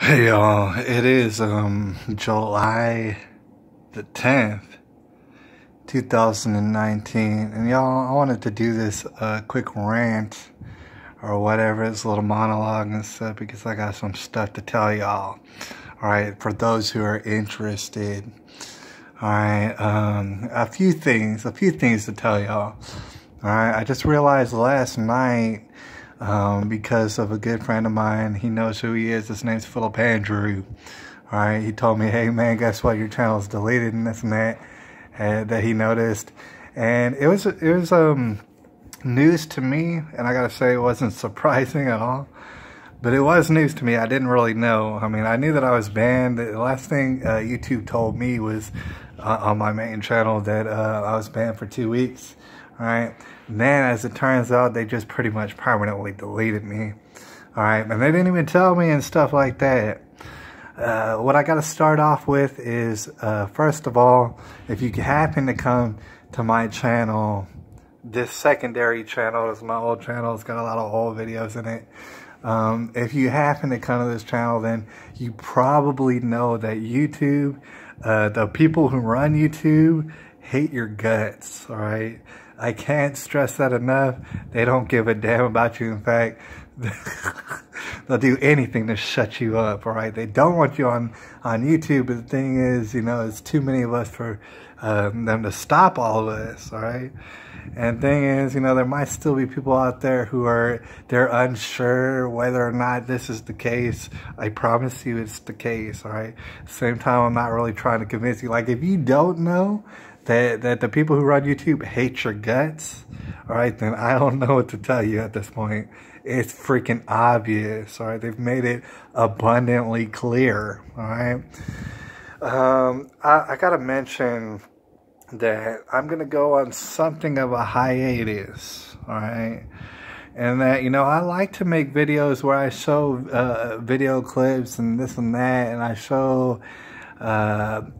Hey y'all, it is July the 10th, 2019, and y'all, I wanted to do this quick rant or whatever, this little monologue and stuff, because I got some stuff to tell y'all. Alright, for those who are interested. Alright, a few things to tell y'all. Alright, I just realized last night, because of a good friend of mine, he knows who he is. His name's Philip Andrew. Alright, he told me, hey man, guess what? Your channel's deleted and this and that he noticed. And it was news to me, and I gotta say it wasn't surprising at all. But it was news to me. I didn't really know. I mean, I knew that I was banned. The last thing YouTube told me was on my main channel that I was banned for 2 weeks. Alright, then as it turns out, they just pretty much permanently deleted me. Alright, and they didn't even tell me and stuff like that. What I got to start off with is, first of all, if you happen to come to my channel, this secondary channel is my old channel. It's got a lot of old videos in it. If you happen to come to this channel, then you probably know that YouTube, the people who run YouTube, hate your guts, alright? I can't stress that enough. They don't give a damn about you. In fact, they'll do anything to shut you up, alright? They don't want you on YouTube, but the thing is, you know, it's too many of us for them to stop all of us, alright? And the thing is, you know, there might still be people out there who they're unsure whether or not this is the case. I promise you it's the case, alright? Same time, I'm not really trying to convince you. Like, if you don't know that the people who run YouTube hate your guts, alright, then I don't know what to tell you at this point. It's freaking obvious, alright? They've made it abundantly clear, alright? I gotta mention that I'm gonna go on something of a hiatus, alright? And that, you know, I like to make videos where I show video clips and this and that, and I show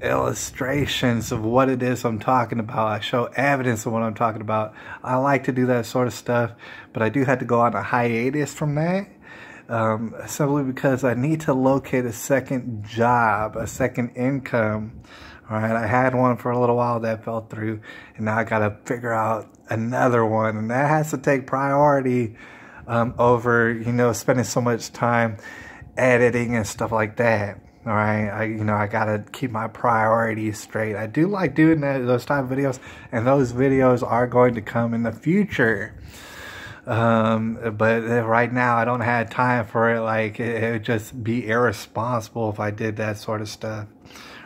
illustrations of what it is I'm talking about. I show evidence of what I'm talking about. I like to do that sort of stuff, but I do have to go on a hiatus from that, simply because I need to locate a second job, a second income. Alright, I had one for a little while that fell through, and now I gotta figure out another one, and that has to take priority over, you know, spending so much time editing and stuff like that. Alright, I gotta keep my priorities straight. I do like doing those type of videos, and those videos are going to come in the future. But right now I don't have time for it. Like, it would just be irresponsible if I did that sort of stuff.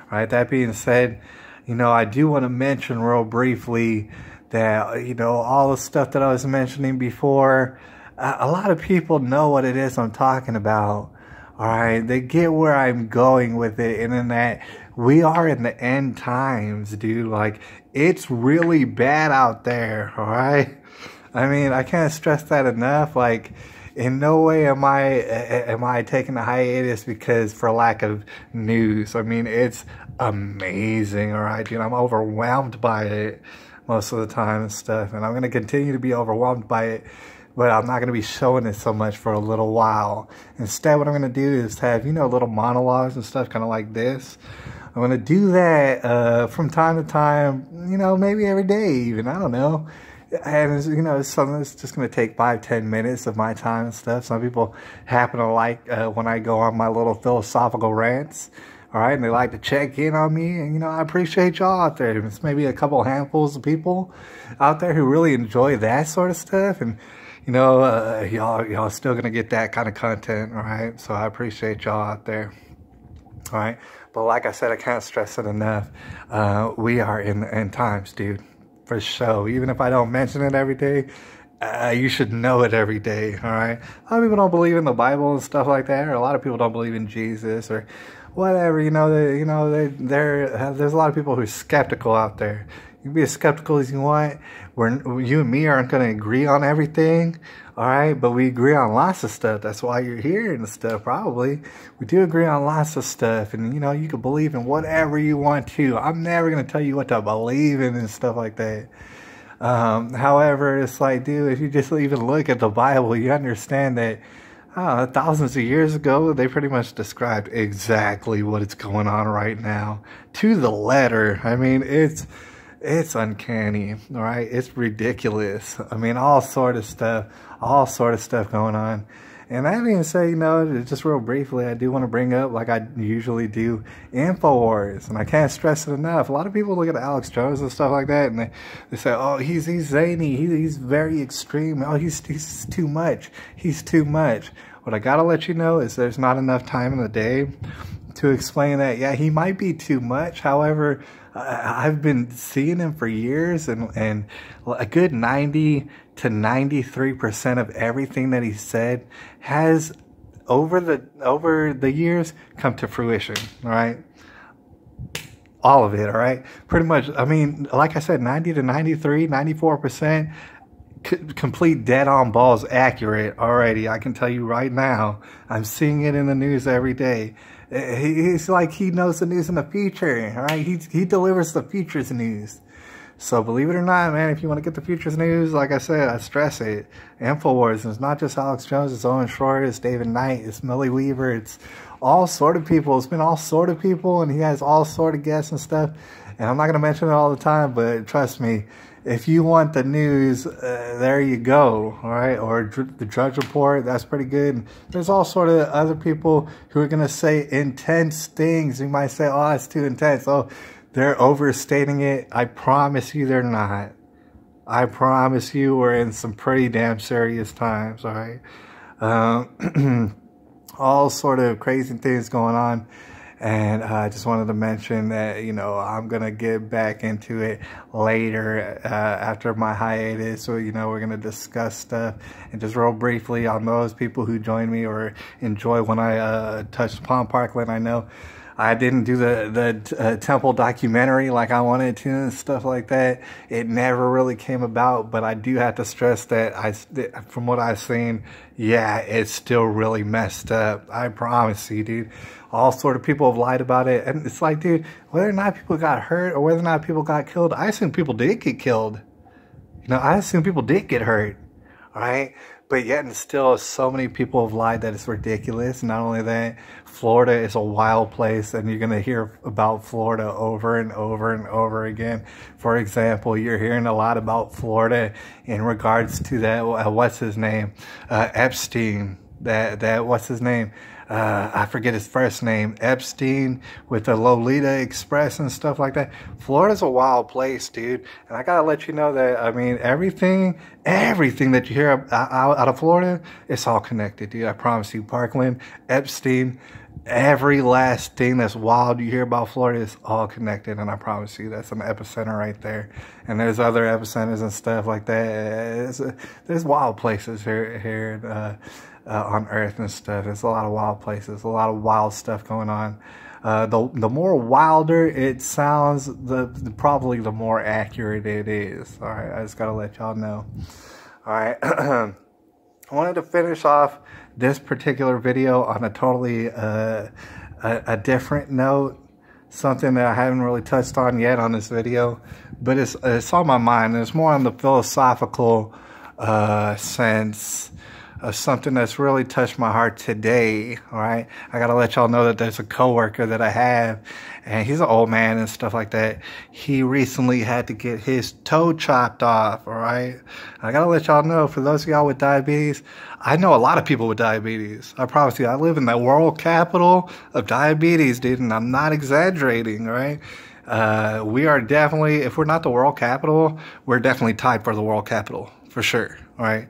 Alright, that being said, you know, I do want to mention real briefly that, you know, all the stuff that I was mentioning before, a lot of people know what it is I'm talking about. Alright, they get where I'm going with it, and in that we are in the end times, dude. Like, it's really bad out there, alright? I mean, I can't stress that enough. Like, in no way am I taking a hiatus because for lack of news. I mean, it's amazing, alright, dude. I'm overwhelmed by it most of the time and stuff, and I'm going to continue to be overwhelmed by it. But I'm not going to be showing it so much for a little while. Instead, what I'm going to do is have, you know, little monologues and stuff kind of like this. I'm going to do that from time to time, you know, maybe every day even. I don't know. And, you know, it's something that's just going to take 5-10 minutes of my time and stuff. Some people happen to like when I go on my little philosophical rants. All right, and they like to check in on me, and, you know, I appreciate y'all out there. It's maybe a couple handfuls of people out there who really enjoy that sort of stuff, and, you know, y'all still gonna get that kind of content, all right? So I appreciate y'all out there, all right? But like I said, I can't stress it enough. We are in the end times, dude, for sure. Even if I don't mention it every day, you should know it every day, all right? A lot of people don't believe in the Bible and stuff like that, or a lot of people don't believe in Jesus or whatever. You know, there's a lot of people who are skeptical out there. You can be as skeptical as you want. You and me aren't going to agree on everything, all right? But we agree on lots of stuff. That's why you're here and stuff, probably. We do agree on lots of stuff. And, you know, you can believe in whatever you want to. I'm never going to tell you what to believe in and stuff like that. However, it's like, dude, if you just even look at the Bible, you understand that thousands of years ago, they pretty much described exactly what is going on right now to the letter. I mean, it's uncanny, all right? It's ridiculous. I mean, all sort of stuff going on. And that being said, you know, just real briefly, I do want to bring up, like I usually do, InfoWars. And I can't stress it enough. A lot of people look at Alex Jones and stuff like that, and they say, oh, he's zany. He's very extreme. Oh, he's too much. He's too much. What I got to let you know is there's not enough time in the day to explain that. Yeah, he might be too much. However, I've been seeing him for years, and a good 90 to 93% of everything that he said has over the years come to fruition. All right, all of it. All right, pretty much. I mean, like I said, 90 to 93, 94%. Complete dead on balls accurate already. I can tell you right now, I'm seeing it in the news every day. He's like he knows the news in the future, all right? He delivers the future's news. So believe it or not, man, if you want to get the future's news, like I said, I stress it. InfoWars, and it's not just Alex Jones, it's Owen Shroyer, it's David Knight, it's Millie Weaver, it's all sort of people. It's been all sort of people, and he has all sort of guests and stuff. And I'm not going to mention it all the time, but trust me, if you want the news, there you go, all right? Or the Drudge Report, that's pretty good. There's all sort of other people who are going to say intense things. You might say, oh, it's too intense. Oh, they're overstating it. I promise you they're not. I promise you we're in some pretty damn serious times, all right? All sort of crazy things going on. And I just wanted to mention that, you know, I'm going to get back into it later after my hiatus. So, you know, we're going to discuss stuff. And just real briefly, on those people who join me or enjoy when I touch upon Parkland, I know I didn't do the temple documentary like I wanted to and stuff like that. It never really came about, but I do have to stress that from what I've seen, yeah, it's still really messed up. I promise you, dude. All sort of people have lied about it. And it's like, dude, whether or not people got hurt or whether or not people got killed, I assume people did get killed. You know, I assume people did get hurt. All right? But yet and still, so many people have lied that it's ridiculous. Not only that, Florida is a wild place, and you're going to hear about Florida over and over and over again. For example, you're hearing a lot about Florida in regards to that, what's his name? Epstein. What's his name? I forget his first name, Epstein, with the Lolita Express and stuff like that. Florida's a wild place, dude. And I gotta let you know that, I mean, everything that you hear out of Florida, it's all connected, dude. I promise you. Parkland, Epstein, every last thing that's wild you hear about Florida is all connected. And I promise you, that's an epicenter right there. And there's other epicenters and stuff like that. There's wild places here on Earth and stuff. There's a lot of wild places, a lot of wild stuff going on. The more wilder it sounds, probably the more accurate it is. All right, I just gotta let y'all know. All right, I wanted to finish off this particular video on a totally a different note. Something that I haven't really touched on yet on this video, but it's on my mind. It's more on the philosophical sense of something that's really touched my heart today. All right, I gotta let y'all know that there's a coworker that I have, and he's an old man and stuff like that. He recently had to get his toe chopped off. All right, I gotta let y'all know, for those of y'all with diabetes, I know a lot of people with diabetes. I promise you, I live in the world capital of diabetes, dude, and I'm not exaggerating. All right, we are definitely, if we're not the world capital, we're definitely tied for the world capital for sure. All right.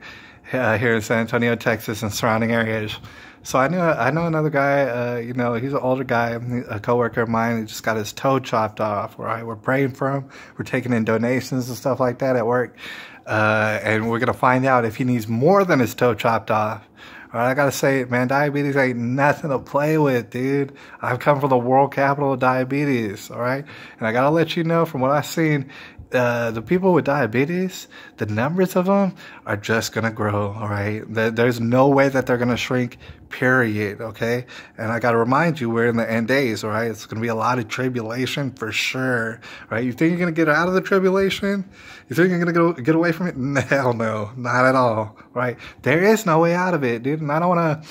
Here in San Antonio, Texas, and surrounding areas. So I know another guy. You know, he's an older guy, a coworker of mine. He just got his toe chopped off. All right, we're praying for him. We're taking in donations and stuff like that at work, and we're gonna find out if he needs more than his toe chopped off. All right, I gotta say, man, diabetes ain't nothing to play with, dude. I've come from the world capital of diabetes. All right, and I gotta let you know, from what I've seen, the people with diabetes, the numbers of them are just gonna grow. All right, there's no way that they're gonna shrink. Period. Okay, and I gotta remind you, we're in the end days. All right, it's gonna be a lot of tribulation for sure. Right? You think you're gonna get out of the tribulation? You think you're gonna get away from it? Hell no, not at all. Right? There is no way out of it, dude. And I don't want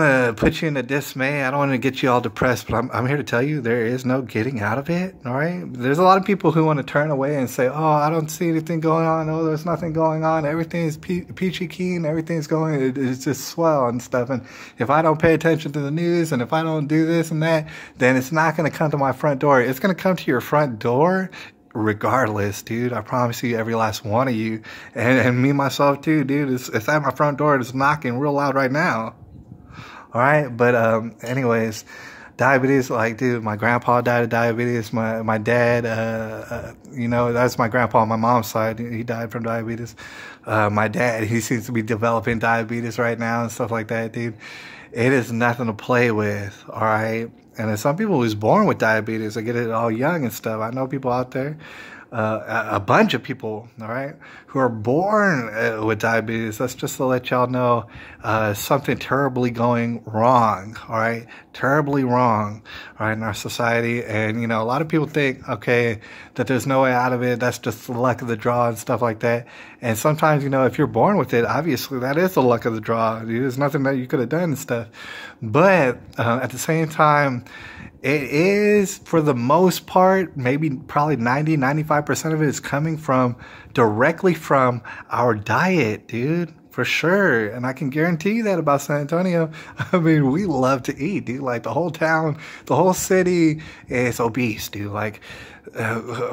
to put you into dismay. I don't want to get you all depressed, but I'm here to tell you there is no getting out of it. All right. There's a lot of people who want to turn away and say, "Oh, I don't see anything going on. Oh, there's nothing going on. Everything's peachy keen. Everything's going. It's just swell and stuff." And if I don't pay attention to the news and if I don't do this and that, then it's not going to come to my front door. It's going to come to your front door regardless, dude. I promise you, every last one of you, and me myself too, dude. It's at my front door. It's knocking real loud right now. All right, but anyways, diabetes, like, dude, my grandpa died of diabetes. My dad, you know, that's my grandpa on my mom's side. He died from diabetes. My dad, he seems to be developing diabetes right now and stuff like that, dude. It is nothing to play with, all right? And there's some people who's born with diabetes. They get it all young and stuff. I know people out there. A bunch of people, all right, who are born with diabetes. That's just to let y'all know something terribly going wrong, all right, terribly wrong, all right, in our society. And, you know, a lot of people think, okay, that there's no way out of it. That's just the luck of the draw and stuff like that. And sometimes, you know, if you're born with it, obviously that is the luck of the draw. There's nothing that you could have done and stuff. But at the same time, it is, for the most part, maybe probably 95% of it is coming directly from our diet, dude, for sure. And I can guarantee you that about San Antonio. I mean, we love to eat, dude. Like, the whole town, the whole city is obese, dude. Like,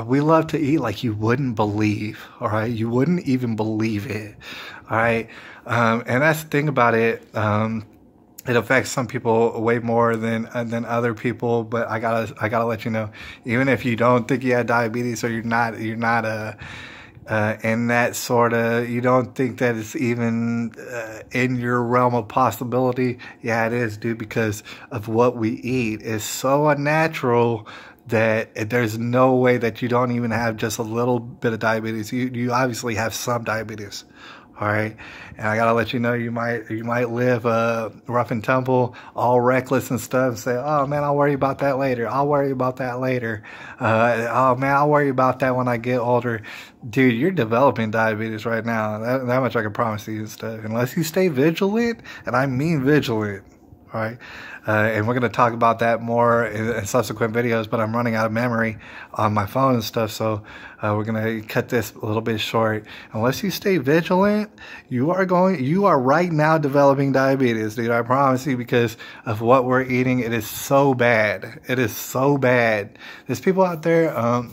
we love to eat like you wouldn't believe, all right? You wouldn't even believe it, all right? And that's the thing about it. It affects some people way more than other people, but I gotta let you know, even if you don't think you have diabetes, or you're not in that sort of, you don't think that it's even in your realm of possibility. Yeah, it is, dude, because of what we eat is so unnatural that there's no way that you don't even have just a little bit of diabetes. You obviously have some diabetes. All right, and I gotta let you know, you might live rough and tumble, all reckless and stuff, and say, "Oh man, I'll worry about that later. I'll worry about that later. Oh man, I'll worry about that when I get older." Dude, you're developing diabetes right now. That much I can promise you and stuff. Unless you stay vigilant, and I mean vigilant. All right. And we're going to talk about that more in subsequent videos, but I'm running out of memory on my phone and stuff, so we're going to cut this a little bit short. Unless you stay vigilant, you are right now developing diabetes, dude. I promise you, because of what we're eating. It is so bad. It is so bad. There's people out there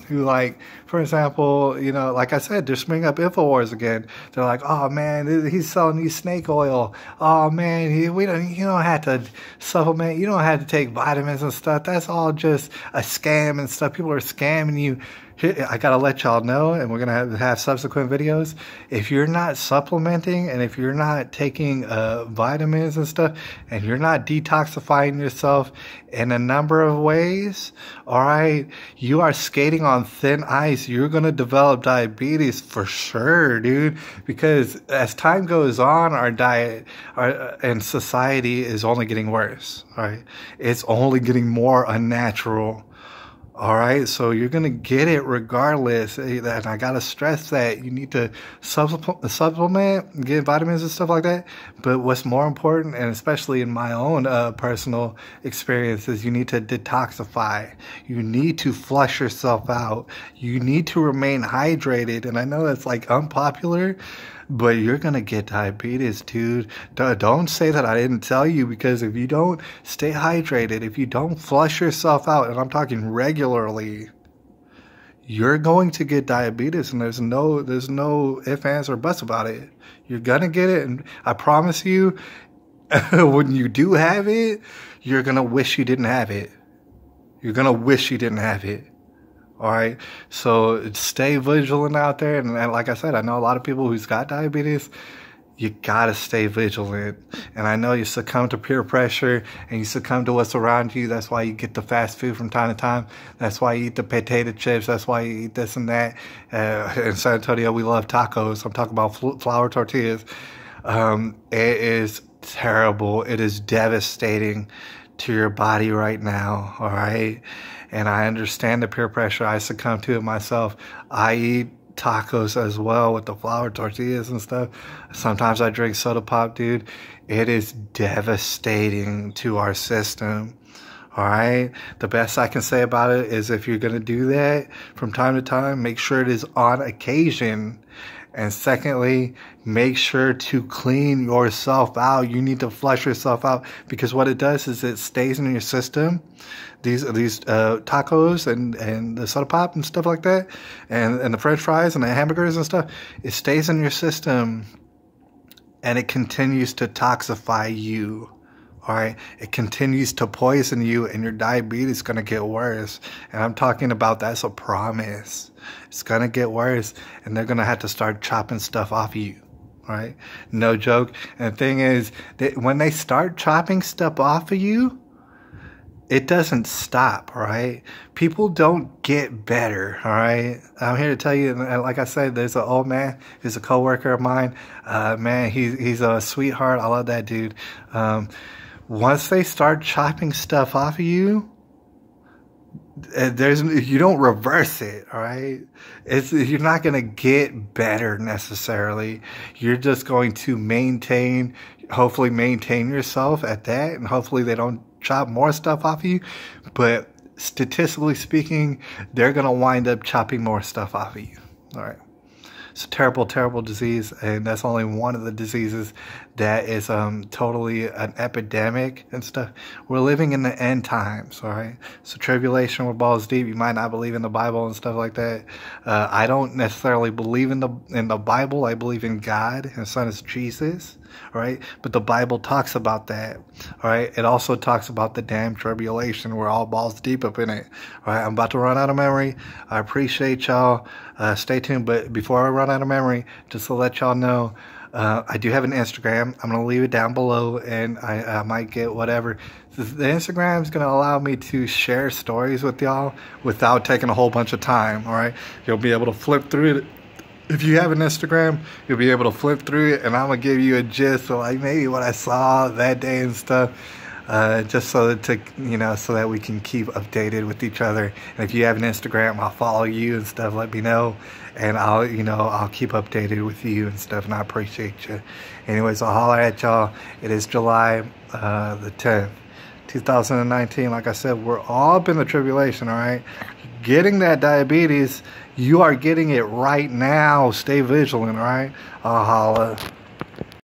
who, like, for example, you know, like I said, they're springing up InfoWars again. They're like, "Oh man, he's selling you snake oil. Oh man, you don't have to supplement. You don't have to take vitamins and stuff. That's all just a scam and stuff. People are scamming you." I gotta let y'all know, and we're gonna have subsequent videos. If you're not supplementing, and if you're not taking vitamins and stuff, and you're not detoxifying yourself in a number of ways, all right, you are skating on thin ice. You're gonna develop diabetes for sure, dude. Because as time goes on, our diet and society is only getting worse. All right, it's only getting more unnatural. All right, so you're going to get it regardless. And I got to stress that you need to supplement, get vitamins and stuff like that. But what's more important, and especially in my own personal experience, is you need to detoxify. You need to flush yourself out. You need to remain hydrated. And I know that's like unpopular, but you're going to get diabetes, dude. Don't say that I didn't tell you, because if you don't stay hydrated, if you don't flush yourself out, and I'm talking regularly, you're going to get diabetes, and there's no ifs, ands, or buts about it. You're going to get it, and I promise you, when you do have it, you're going to wish you didn't have it. You're going to wish you didn't have it. All right, so stay vigilant out there. And like I said, I know a lot of people who's got diabetes, you gotta stay vigilant. And I know you succumb to peer pressure and you succumb to what's around you. That's why you get the fast food from time to time. That's why you eat the potato chips. That's why you eat this and that. In San Antonio, we love tacos. I'm talking about flour tortillas. It is terrible. It is devastating to your body right now. All right. And I understand the peer pressure. I succumb to it myself. I eat tacos as well with the flour tortillas and stuff. Sometimes I drink soda pop, dude. It is devastating to our system. All right. The best I can say about it is if you're going to do that from time to time, make sure it is on occasion. And secondly, make sure to clean yourself out. You need to flush yourself out, because what it does is it stays in your system. These tacos and the soda pop and stuff like that, and the French fries and the hamburgers and stuff, it stays in your system and it continues to toxify you. All right, it continues to poison you, and your diabetes is gonna get worse. And I'm talking about, that's a promise. It's gonna get worse, and they're gonna have to start chopping stuff off of you. All right, no joke. And the thing is, that when they start chopping stuff off of you, it doesn't stop. All right, people don't get better. All right, I'm here to tell you. And like I said, there's an old man. He's a coworker of mine. Man, he's a sweetheart. I love that dude. Once they start chopping stuff off of you, you don't reverse it. All right, you're not gonna get better necessarily. You're just going to hopefully maintain yourself at that, and hopefully they don't chop more stuff off of you. But statistically speaking, they're gonna wind up chopping more stuff off of you. All right. It's a terrible, terrible disease, and that's only one of the diseases that is totally an epidemic and stuff. We're living in the end times, all right? So tribulation, we're balls deep. You might not believe in the Bible and stuff like that. I don't necessarily believe in the Bible. I believe in God and His Son is Jesus, all right? But the Bible talks about that, all right? It also talks about the damn tribulation. We're all balls deep up in it, all right? I'm about to run out of memory. I appreciate y'all. Stay tuned. But before I run out of memory, just to let y'all know, I do have an Instagram. I'm going to leave it down below, and I might get whatever. The Instagram is going to allow me to share stories with y'all without taking a whole bunch of time, all right? You'll be able to flip through it. If you have an Instagram, you'll be able to flip through it, and I'm going to give you a gist of like maybe what I saw that day and stuff. Just so that we can keep updated with each other. And if you have an Instagram, I'll follow you and stuff. Let me know, and I'll keep updated with you and stuff. And I appreciate you. Anyways, I'll holler at y'all. It is July the 10th, 2019. Like I said, we're all up in the tribulation. All right, getting that diabetes, you are getting it right now. Stay vigilant. All right, I'll holler.